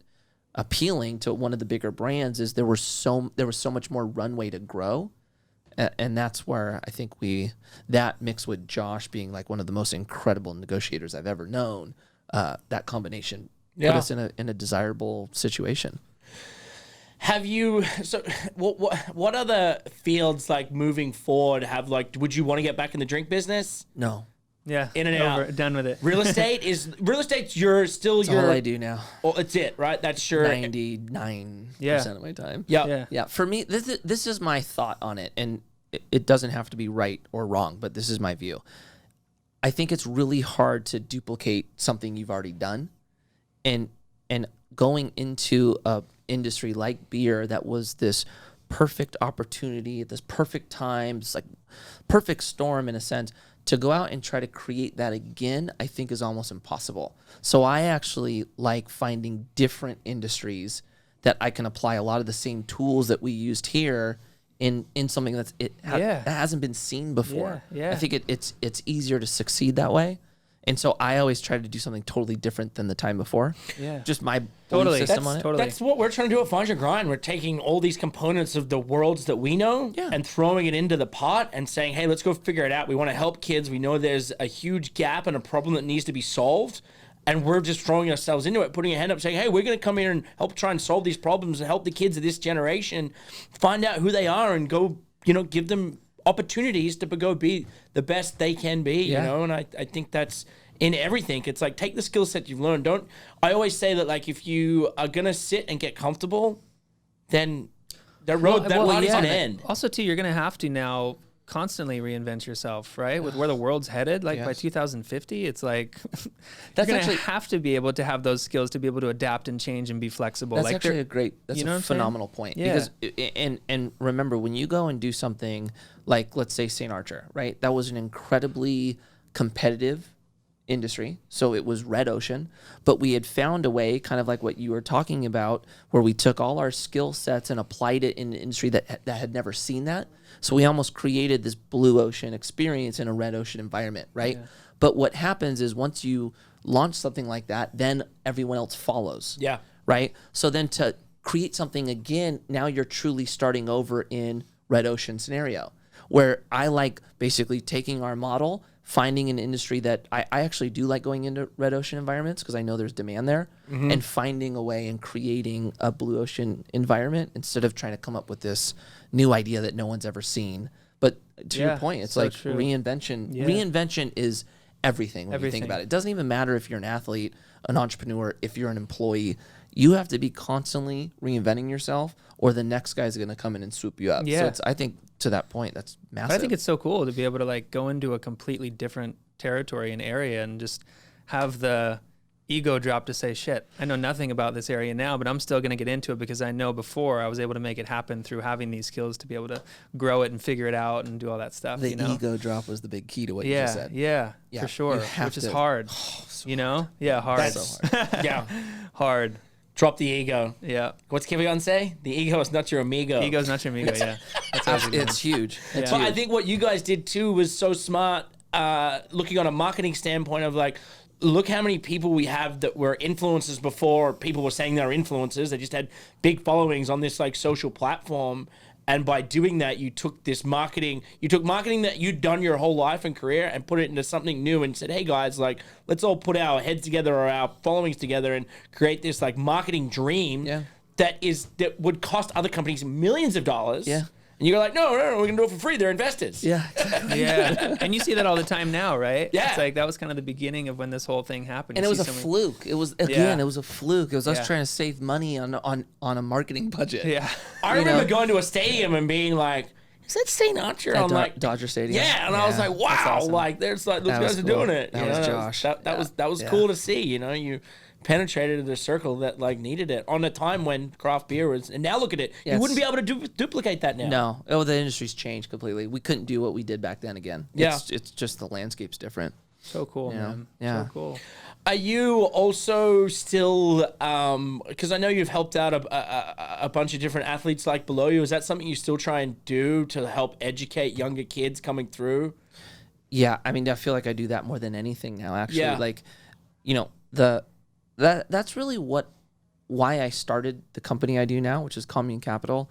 appealing to one of the bigger brands is there was so much more runway to grow. And that's where I think that mixed with Josh being like one of the most incredible negotiators I've ever known, that combination put us in a desirable situation. Have you, so what other fields, like, moving forward would you want to get back in the drink business? No. Yeah. In and out. Done with it. Real estate's That's your, all I do now. well, it's it, right? That's your 99% of my time. Yeah. Yeah. For me, this is my thought on it, and it doesn't have to be right or wrong, but this is my view. I think it's really hard to duplicate something you've already done, and going into a industry like beer that was this perfect opportunity at this perfect time, it's like perfect storm in a sense. To go out and try to create that again, I think is almost impossible. So I actually like finding different industries that I can apply a lot of the same tools that we used here in something that hasn't been seen before. Yeah. I think it's easier to succeed that way. And so I always try to do something totally different than the time before. Yeah. Just my Totally. belief system on it. Totally. That's what we're trying to do at Find Your Grind. We're taking all these components of the worlds that we know and throwing it into the pot and saying, hey, let's go figure it out. We want to help kids. We know there's a huge gap and a problem that needs to be solved. And we're just throwing ourselves into it, putting a hand up saying, hey, we're going to come here and help try and solve these problems and help the kids of this generation find out who they are and go, give them opportunities to go be the best they can be, and I think that's in everything. It's like, take the skill set you've learned. I always say that, like, if you are going to sit and get comfortable, then that road is going to end. Also, too, you're going to have to now constantly reinvent yourself, right? With where the world's headed, like by 2050, it's like you're going to have to be able to have those skills to be able to adapt and change and be flexible. That's like actually that's a phenomenal point. Yeah. Because, and remember, when you go and do something like, let's say, St. Archer, right? That was an incredibly competitive industry. So it was red ocean, but we had found a way, kind of like what you were talking about, where we took all our skill sets and applied it in an industry that had never seen that. So we almost created this blue ocean experience in a red ocean environment, right? Yeah. But what happens is once you launch something like that, then everyone else follows. Yeah. Right? So then to create something again, now you're truly starting over in red ocean scenario, where I like basically taking our model, finding an industry that I actually do like going into red ocean environments because I know there's demand there, and finding a way and creating a blue ocean environment instead of trying to come up with this new idea that no one's ever seen. But to your point, it's so like true. Reinvention. Yeah. Reinvention is everything when you think about it. It doesn't even matter if you're an athlete, an entrepreneur, if you're an employee. You have to be constantly reinventing yourself, or the next guy's going to come in and swoop you up. Yeah. So I think to that point, that's massive. But I think it's so cool to be able to like go into a completely different territory and area and just have the ego drop to say, shit, I know nothing about this area now, but I'm still going to get into it because I know before I was able to make it happen through having these skills to be able to grow it and figure it out and do all that stuff. The you know? ego drop was the big key to what you just said. Yeah, for sure. Which is hard. You know? Yeah, hard. That's so hard. Yeah. Hard. Drop the ego. Yeah. What's Kevin say? The ego is not your amigo. Ego is not your amigo, yeah. It's huge. Yeah. But I think what you guys did too was so smart, looking on a marketing standpoint of like, look how many people we have that were influencers before people were saying they were influencers. They just had big followings on this like social platform. And by doing that, you took marketing that you'd done your whole life and career and put it into something new and said, hey guys, like, let's all put our heads together or our followings together and create this like marketing dream that would cost other companies millions of dollars. Yeah. And you're like, no, we're going to do it for free. They're investors. Yeah. Yeah. And you see that all the time now, right? Yeah. It's like that was kind of the beginning of when this whole thing happened. And You it was see a so many- fluke. It was, again, it was a fluke. It was us trying to save money on a marketing budget. Yeah. I remember going to a stadium and being like, is that St. Archer? I'm like, Dodger Stadium. yeah. And I was like, wow, awesome. like there's like, those That guys was are cool. doing it. That you was know? Josh. That was cool to see, you know, you penetrated the circle that like needed it on a time when craft beer was, and now look at it. Yeah, you wouldn't be able to duplicate that now. No. Oh, the industry's changed completely. We couldn't do what we did back then again. Yeah. It's just the landscape's different. So cool, man. Yeah. So cool. Are you also still, because I know you've helped out a bunch of different athletes like below you. Is that something you still try and do to help educate younger kids coming through? Yeah. I mean, I feel like I do that more than anything now, actually. Yeah. Like, you know, that's really why I started the company I do now, which is Commune Capital.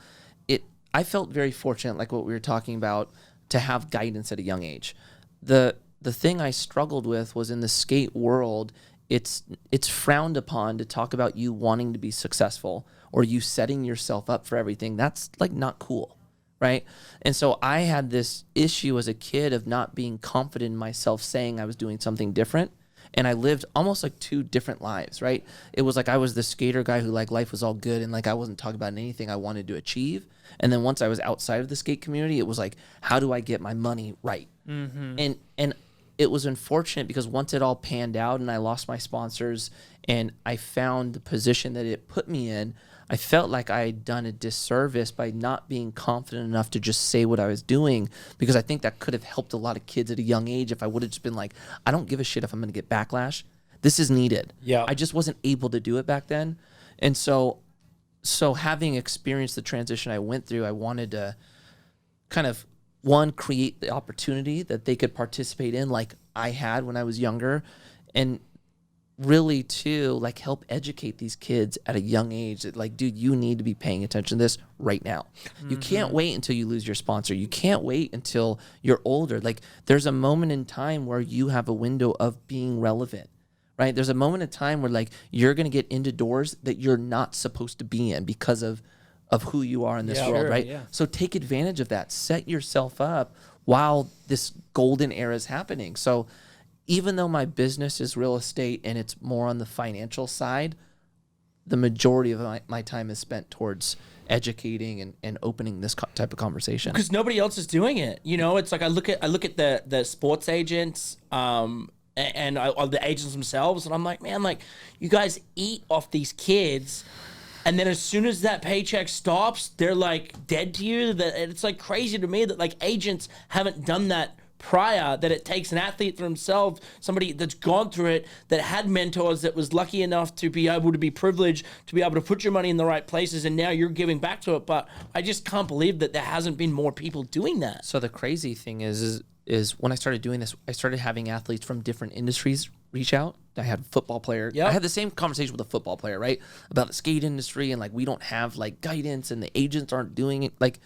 I felt very fortunate, like what we were talking about, to have guidance at a young age. The thing I struggled with was in the skate world, it's frowned upon to talk about you wanting to be successful or you setting yourself up for everything. That's like not cool, right? And so I had this issue as a kid of not being confident in myself saying I was doing something different. And I lived almost like two different lives, right? It was like I was the skater guy who like life was all good and like I wasn't talking about anything I wanted to achieve. And then once I was outside of the skate community, it was like, how do I get my money right? Mm-hmm. And it was unfortunate because once it all panned out and I lost my sponsors and I found the position that it put me in, I felt like I had done a disservice by not being confident enough to just say what I was doing, because I think that could have helped a lot of kids at a young age if I would have just been like, I don't give a shit if I'm going to get backlash. This is needed. Yeah. I just wasn't able to do it back then. And so having experienced the transition I went through, I wanted to kind of, one, create the opportunity that they could participate in like I had when I was younger, and really to like help educate these kids at a young age that like, dude, you need to be paying attention to this right now. You can't wait until you lose your sponsor. You can't wait until you're older. Like there's a moment in time where you have a window of being relevant, right? There's a moment in time where like you're going to get into doors that you're not supposed to be in because of who you are in this world, right? Yeah. So take advantage of that. Set yourself up while this golden era is happening. So even though my business is real estate and it's more on the financial side, the majority of my time is spent towards educating and opening this type of conversation. Because nobody else is doing it. You know, it's like I look at the sports agents and the agents themselves, and I'm like, man, like you guys eat off these kids. And then as soon as that paycheck stops, they're like dead to you. That it's like crazy to me that like agents haven't done that prior, that it takes an athlete for himself, somebody that's gone through it, that had mentors, that was lucky enough to be able to be privileged, to be able to put your money in the right places, and now you're giving back to it. But I just can't believe that there hasn't been more people doing that. So the crazy thing is when I started doing this, I started having athletes from different industries reach out. I had a football player. Yep. I had the same conversation with a football player, right? About the skate industry and like we don't have like guidance and the agents aren't doing it. Like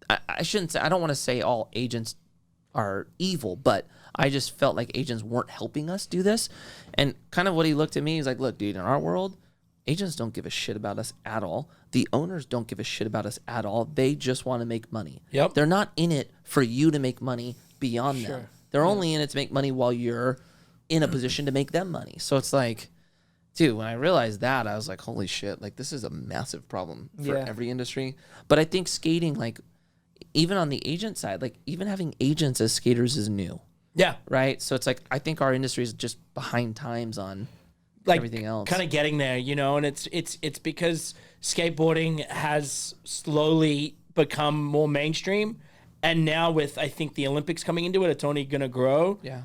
I shouldn't say, I don't want to say all agents are evil, but I just felt like agents weren't helping us do this. And kind of what he looked at me, he's like, look, dude, in our world, agents don't give a shit about us at all. The owners don't give a shit about us at all. They just want to make money. Yep. They're not in it for you to make money beyond them. They're only in it to make money while you're in a position to make them money. So it's like, dude, when I realized that, I was like, holy shit, like this is a massive problem for every industry. But I think skating, like even on the agent side, like even having agents as skaters is new. Yeah. Right. So it's like, I think our industry is just behind times on like everything else. kind of getting there, you know, and it's because skateboarding has slowly become more mainstream, and now with I think the Olympics coming into it, it's only gonna grow. Yeah.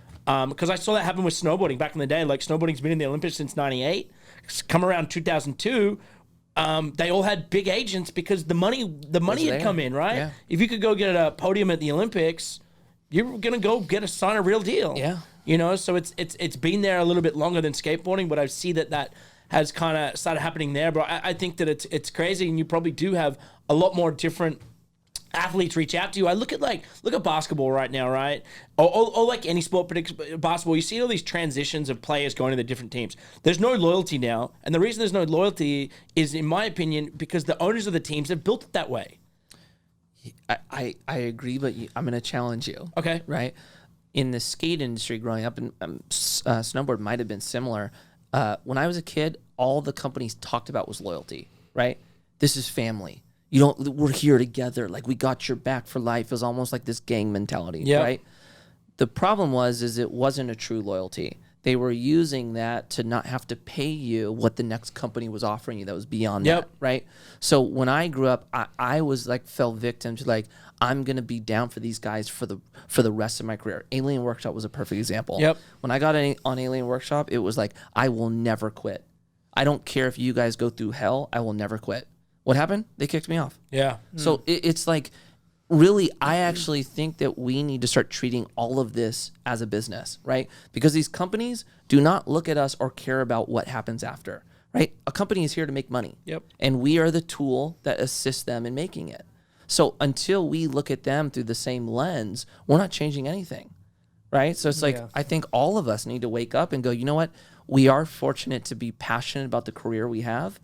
Because I saw that happen with snowboarding back in the day. Like snowboarding's been in the Olympics since '98. Come around 2002. They all had big agents because the money had come in, right? Yeah. If you could go get a podium at the Olympics, you're gonna go sign a real deal. Yeah. You know, so it's been there a little bit longer than skateboarding, but I see that has kind of started happening there. But I think that it's crazy, and you probably do have a lot more different athletes reach out to you. I look at basketball right now, right? Or like any sport, but basketball, you see all these transitions of players going to the different teams. There's no loyalty now, and the reason there's no loyalty is, in my opinion, because the owners of the teams have built it that way. I agree, but I'm going to challenge you. Okay. Right? In the skate industry growing up, and snowboard might have been similar. When I was a kid, all the companies talked about was loyalty, right? This is family. We're here together. Like, we got your back for life. It was almost like this gang mentality, right? The problem is it wasn't a true loyalty. They were using that to not have to pay you what the next company was offering you that was beyond that, right? So when I grew up, I was like, fell victim to like, I'm going to be down for these guys for the rest of my career. Alien Workshop was a perfect example. When I got on Alien Workshop, it was like, I will never quit. I don't care if you guys go through hell, I will never quit. What happened? They kicked me off. Yeah. So it's like, really, I actually think that we need to start treating all of this as a business, right? Because these companies do not look at us or care about what happens after, right? A company is here to make money. And we are the tool that assists them in making it. So until we look at them through the same lens, we're not changing anything, right? So it's like, I think all of us need to wake up and go, you know what? We are fortunate to be passionate about the career we have.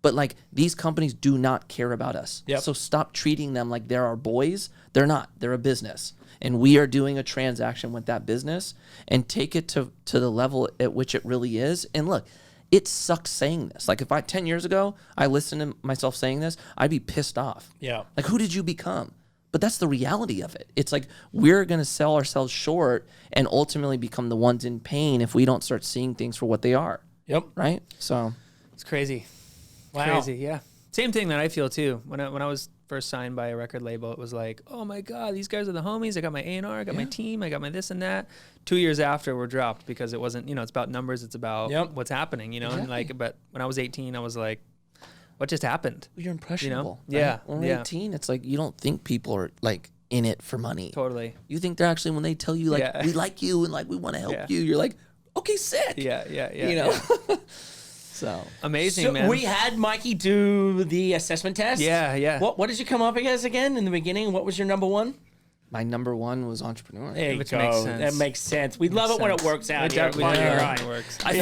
But like, these companies do not care about us. So stop treating them like they're our boys. They're not. They're a business. And we are doing a transaction with that business, and take it to the level at which it really is. And look, it sucks saying this. Like, if 10 years ago, I listened to myself saying this, I'd be pissed off. Like, who did you become? But that's the reality of it. It's like, we're going to sell ourselves short and ultimately become the ones in pain if we don't start seeing things for what they are. Right? So it's crazy. Wow. Crazy, yeah. Same thing that I feel too. When I was first signed by a record label, it was like, oh my God, these guys are the homies. I got my A&R, I got my team, I got my this and that. 2 years after, we're dropped because it wasn't, it's about numbers, it's about what's happening, And like, but when I was 18, I was like, what just happened? Well, you're impressionable. Yeah. When we're 18, it's like, you don't think people are like in it for money. Totally. You think they're actually, when they tell you like, we like you and like, we want to help you, you're like, okay, sick. Yeah. So amazing, man. We had Mikey do the assessment test. Yeah. What did you come up against again in the beginning? What was your number one? My number one was entrepreneur. There you Which go. makes sense. That makes sense. We love it when it works out. It Right. works. I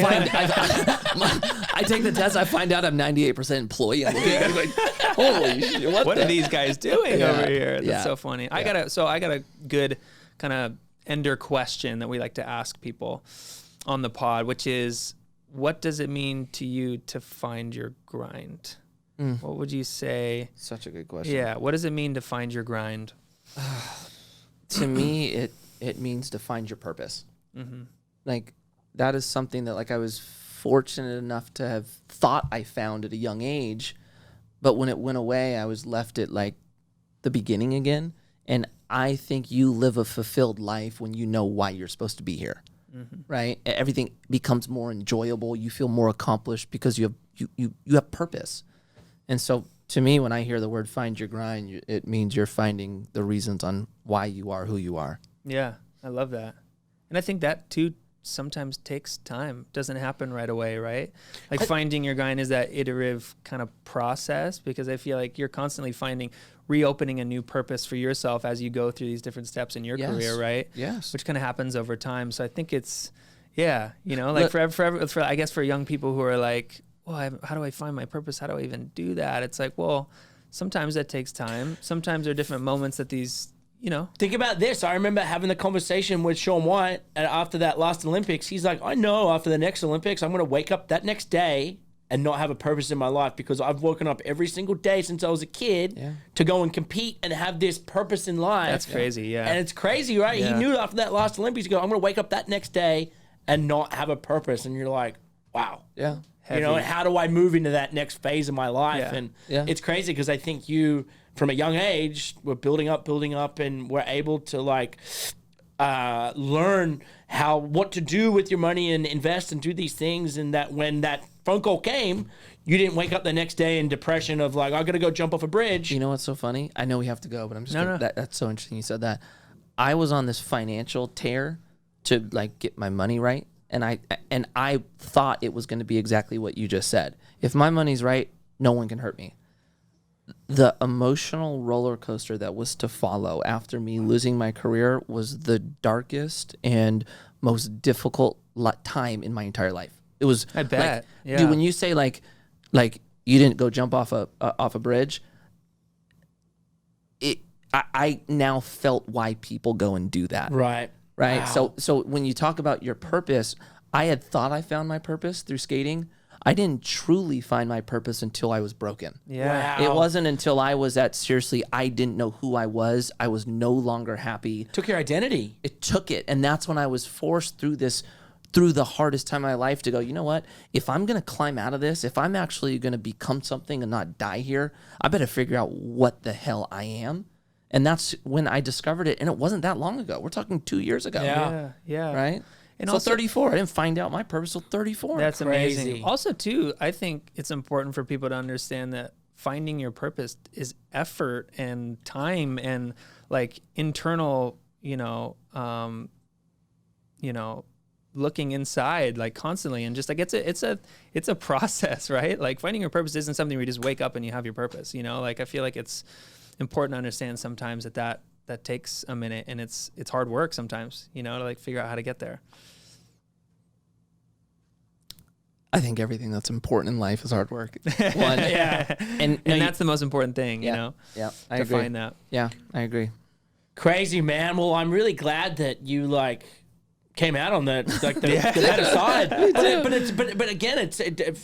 take the test. I find out I'm 98% employee. I'm like, holy shit! What are these guys doing over here? That's Yeah. so funny. I got a good kind of ender question that we like to ask people on the pod, which is, what does it mean to you to find your grind? What would you say? Such a good question. Yeah. What does it mean to find your grind? To me, it means to find your purpose. Like, that is something that like I was fortunate enough to have thought I found at a young age, but when it went away, I was left at like the beginning again. And I think you live a fulfilled life when you know why you're supposed to be here. Right? Everything becomes more enjoyable. You feel more accomplished because you have purpose. And so to me, when I hear the word find your grind, it means you're finding the reasons on why you are who you are. Yeah, I love that. And I think that too sometimes takes time. Doesn't happen right away, right? Like finding your grind is that iterative kind of process, because I feel like you're constantly reopening a new purpose for yourself as you go through these different steps in your career, right? Yes. Which kind of happens over time. So I think it's, like for I guess for young people who are like, well, how do I find my purpose? How do I even do that? It's like, well, sometimes that takes time. Sometimes there are different moments that these, Think about this. I remember having the conversation with Sean White after that last Olympics. He's like, I know after the next Olympics, I'm going to wake up that next day and not have a purpose in my life, because I've woken up every single day since I was a kid to go and compete and have this purpose in life. That's crazy, yeah. And it's crazy, right? Yeah. He knew after that last Olympics, I'm going to wake up that next day and not have a purpose. And you're like, wow. Yeah. You know, and how do I move into that next phase of my life? Yeah. And Yeah. it's crazy because I think you, from a young age, were building up, and were able to like learn what to do with your money and invest and do these things. And that when that phone call came, you didn't wake up the next day in depression of like, I got to go jump off a bridge. You know what's so funny? I know we have to go, but I'm just No, gonna, no. that's so interesting you said that. I was on this financial tear to like get my money right. And I thought it was going to be exactly what you just said. If my money's right, no one can hurt me. The emotional roller coaster that was to follow after me losing my career was the darkest and most difficult time in my entire life. It was. I bet. Like, dude, when you say like you didn't go jump off a bridge, I now felt why people go and do that. Right. Right. Wow. So when you talk about your purpose, I had thought I found my purpose through skating. I didn't truly find my purpose until I was broken. Yeah. Wow. It wasn't until I was seriously, I didn't know who I was. I was no longer happy. Took your identity. It took it. And that's when I was forced through the hardest time of my life to go, you know what? If I'm going to climb out of this, if I'm actually going to become something and not die here, I better figure out what the hell I am. And that's when I discovered it. And it wasn't that long ago. We're talking 2 years ago. Yeah. Right? And So also 34. I didn't find out my purpose till 34. That's Crazy. amazing. Also, too, I think it's important for people to understand that finding your purpose is effort and time and like internal, looking inside like constantly, and just like it's a process, right? Like finding your purpose isn't something where you just wake up and you have your purpose. Like I feel like it's important to understand sometimes that takes a minute, and it's hard work sometimes, to like figure out how to get there. I think everything that's important in life is hard work. Yeah. And no, that's the most important thing, Yeah, I to agree. find that. Yeah, I agree. Crazy, man. Well, I'm really glad that you like came out on the better side. But again,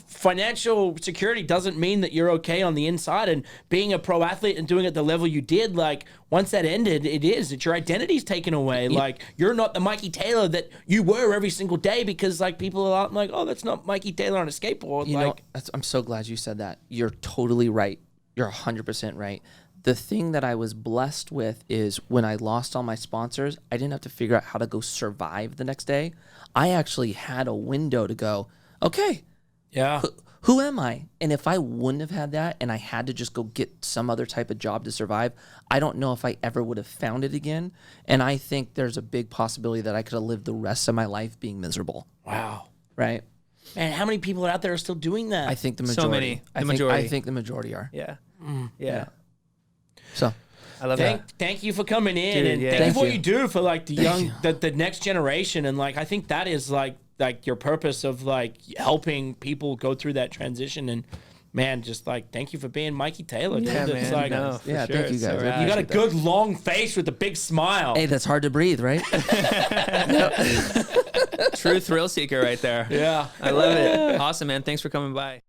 financial security doesn't mean that you're okay on the inside. And being a pro athlete and doing it at the level you did, like once that ended, it's your identity's taken away. Yeah. Like you're not the Mikey Taylor that you were every single day, because like people are like, oh, that's not Mikey Taylor on a skateboard. You know, I'm so glad you said that. You're totally right. You're 100% right. The thing that I was blessed with is when I lost all my sponsors, I didn't have to figure out how to go survive the next day. I actually had a window to go, okay, yeah, who am I? And if I wouldn't have had that and I had to just go get some other type of job to survive, I don't know if I ever would have found it again. And I think there's a big possibility that I could have lived the rest of my life being miserable. Wow. Right? Man, how many people out there are still doing that? I think the majority. So many. I think the majority are. Yeah. Yeah. So I love that. Thank you for coming in, Dude, and yeah. thank you for what you. you do for like the young, the next generation. And like, I think that is like your purpose of like helping people go through that transition. And man, just like, thank you for being Mikey Taylor. Yeah, dude. It's man. like, No, for yeah, sure. thank you It's so guys. rad. you got a appreciate good long face with a big smile. hey, that's hard to breathe, right? True thrill seeker right there. Yeah. I love it. Awesome, man. Thanks for coming by.